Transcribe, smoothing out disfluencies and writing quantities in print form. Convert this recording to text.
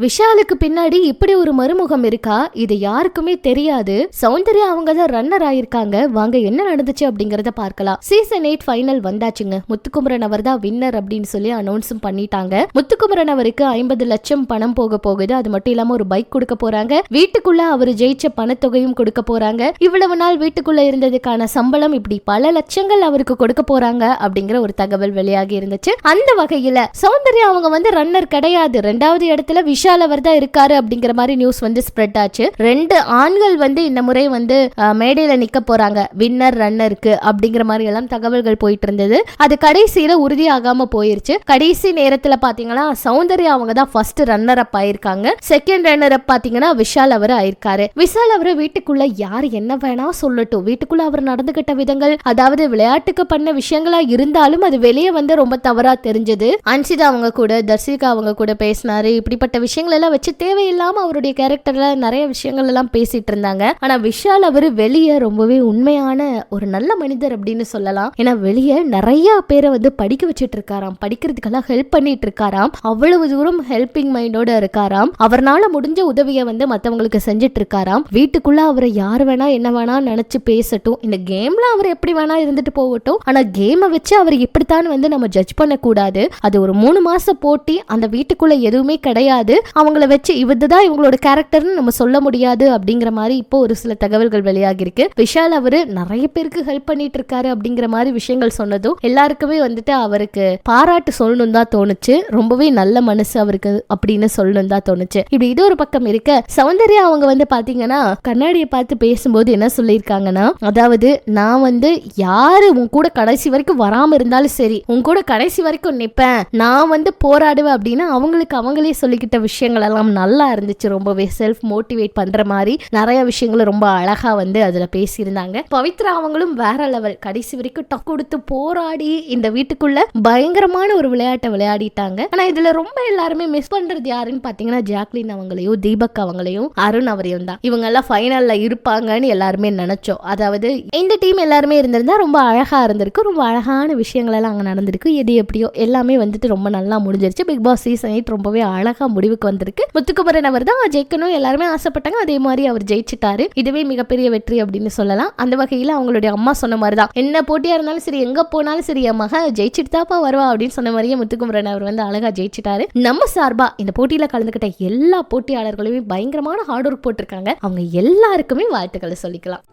விஷாலுக்கு பின்னாடி இப்படி ஒரு மறுமுகம் இருக்கா, இது யாருக்குமே தெரியாது. சௌந்தர்யா அவங்க தான் ரன்னர் ஆயிருக்காங்க. வாங்க என்ன நடந்துச்சு அப்படிங்கறத பார்க்கலாம். சீசன் 8 ஃபைனல் வந்தாச்சுங்க. முத்துக்குமரன் அவர் தான் வின்னர் அப்படின்னு சொல்லி அனௌன்ஸும் பண்ணிட்டாங்க. முத்துக்குமரன் அவருக்கு 50 லட்சம் பணம் போக போகுது. அது மட்டும் இல்லாம ஒரு பைக் கொடுக்க போறாங்க. வீட்டுக்குள்ள அவர் ஜெயிச்ச பணத்தொகையும் கொடுக்க போறாங்க. இவ்வளவு நாள் வீட்டுக்குள்ள இருந்ததுக்கான சம்பளம் இப்படி பல லட்சங்கள் அவருக்கு கொடுக்க போறாங்க அப்படிங்கிற ஒரு தகவல் வெளியாகி இருந்துச்சு. அந்த வகையில சௌந்தர்யா அவங்க வந்து ரன்னர் கிடையாது, 2வது இடத்துல விஷால் அவர் தான் இருக்காரு அப்படிங்கிற மாதிரி நியூஸ் வந்து ஸ்ப்ரெட் ஆச்சு. 2 ஆண்கள் வந்து இந்த முறை வந்து மேடையில நிக்க போறாங்க வின்னர் ரன்னருக்கு அப்படிங்கிற மாதிரி எல்லாம் தகவல்கள் போயிட்டு இருந்தது. அது கடைசியில உறுதியாகாம போயிருச்சு. கடைசி நேரத்துல பாத்தீங்கன்னா சௌந்தர்யா அவங்க தான் ஃபர்ஸ்ட் ரன்னர் அப் ஆயிருக்காங்க. செகண்ட் ரன்னர் அப் பாத்தீங்கன்னா விஷால் அவர் ஆயிருக்காரு. விஷால் அவர் வீட்டுக்குள்ள யார் என்ன வேணா சொல்லட்டும், வீட்டுக்குள்ள அவர் நடந்துகிட்ட விதங்கள், அதாவது விளையாட்டுக்கு பண்ண விஷயங்களா இருந்தாலும் அது வெளியே வந்து ரொம்ப தவறா தெரிஞ்சது. அன்சிதா அவங்க கூட, தர்சிகா அவங்க கூட பேசினாரு. இப்படிப்பட்ட விஷயங்கள் எல்லாம் வச்சு தேவையில்லாம அவருடைய கேரக்டர்ல நிறைய விஷயங்கள் எல்லாம் பேசிட்டு இருந்தாங்க. ஆனா விஷால் அவரு வெளியே ரொம்பவே உண்மையான ஒரு நல்ல மனிதர் அப்படின்னு சொல்லலாம். ஏன்னா வெளியே நிறைய பேரை வந்து படிக்க வச்சிட்டு இருக்காராம், படிக்கிறதுக்கெல்லாம் ஹெல்ப் பண்ணிட்டு இருக்காராம். அவ்வளவு தூரம் ஹெல்பிங் மைண்டோட இருக்காராம். அவர்னால முடிஞ்ச உதவியை வந்து மத்தவங்களுக்கு செஞ்சிட்டு இருக்காராம். வீட்டுக்குள்ள அவரை யார் வேணா என்ன வேணா நினைச்சு பேசட்டும், இந்த கேம்ல அவர் எப்படி வேணா இருந்துட்டு போகட்டும், ஆனா கேமை வச்சு அவர் இப்படித்தான் வந்து நம்ம ஜட்ஜ் பண்ண கூடாது. அது ஒரு 3 மாச போட்டி, அந்த வீட்டுக்குள்ள எதுவுமே கிடையாது, அவங்கள வச்சு இதுதான் இவங்களோட கேரக்டர்னு நம்ம சொல்ல முடியாது அப்படிங்கிற மாதிரி இப்போ ஒரு சில தகவல்கள் வெளியாகி இருக்கு. விஷால் அவரு நிறைய பேருக்கு ஹெல்ப் பண்ணிட்டு இருக்காரு அப்படிங்கிற மாதிரி விஷயங்கள் சொன்னதும் எல்லாருக்குமே வந்துட்டு அவருக்கு பாராட்டு சொல்லணும் தான் தோணுச்சு. ரொம்பவே நல்ல மனசு அவருக்கு அப்படின்னு சொல்லணும் தான் தோணுச்சு. இப்படி இது ஒரு பக்கம் இருக்க, சௌந்தர்யா அவங்க வந்து பாத்தீங்கன்னா கண்ணாடியை பார்த்து பேசும்போது என்ன சொல்லியிருக்காங்கன்னா, அதாவது நான் வந்து யாரு உன் கூட கடைசி வரைக்கும் வராம இருந்தாலும் சரி, உன் கூட கடைசி வரைக்கும் நிப்பேன், நான் வந்து போராடுவேன் அப்படின்னு அவங்களுக்கு அவங்களே சொல்லிக்கிட்ட விஷயங்கள் எல்லாம் நல்லா இருந்துச்சு. ரொம்பவே செல்ஃப் மோட்டிவேட் பண்ற மாதிரி நிறைய விஷயங்களும் ரொம்ப அழகா வந்து அதுல பேசியிருந்தாங்க. பவித்ரா அவங்களும் வேற லெவல், கடைசி வரைக்கும் டக் கொடுத்து போராடி இந்த வீட்டுக்குள்ள பயங்கரமான ஒரு விளையாட்டை விளையாடிட்டாங்க. ஆனா இதுல ரொம்ப எல்லாருமே மிஸ் பண்றது யாருன்னு பாத்தீங்கன்னா ஜாக்லின் அவங்களையும் தீபக் அவங்களையும் அருண் அவரையும் தான். இவங்க எல்லாம் ஃபைனல்ல இருப்பாங்கன்னு எல்லாருமே நினைச்சோம். அதாவது இந்த டீம் எல்லாருமே இருந்திருந்தா ரொம்ப அழகா இருந்திருக்கு, ரொம்ப அழகான விஷயங்கள் எல்லாம் அங்க நடந்திருக்கு. எது எப்படியோ எல்லாமே வந்துட்டு ரொம்ப நல்லா முடிஞ்சிருச்சு. பிக் பாஸ் சீசன் 8 ரொம்பவே அழகா முடிவுக்கு வந்திருக்கு. முத்துக்குமரன் அவர் தான் ஜெயிக்கணும் எல்லாருமே ஆசைப்பட்டாங்க, அதே மாதிரி அவர் ஜெயிச்சிட்டாரு. இதுவே மிகப்பெரிய வெற்றி அப்படின்னு சொல்லலாம். அந்த வகையில் அவங்களுடைய அம்மா சொன்ன மாதிரி தான், என்ன போட்டியா இருந்தாலும் சரி, எங்க போனாலும் சரி, என் மக ஜெயிச்சுட்டு தாப்பா வருவா அப்படின்னு சொன்ன மாதிரியே முத்துக்குமரன் அவர் வந்து அழகா ஜெயிச்சிட்டாரு. நம்ம சார்பா இந்த போட்டியில கலந்துக்கிட்ட எல்லா போட்டியாளர்களுமே பயங்கரமான ஹார்ட் ஒர்க் போட்டிருக்காங்க. அவங்க எல்லாருக்குமே வாழ்த்துக்களை சொல்லிக்கலாம்.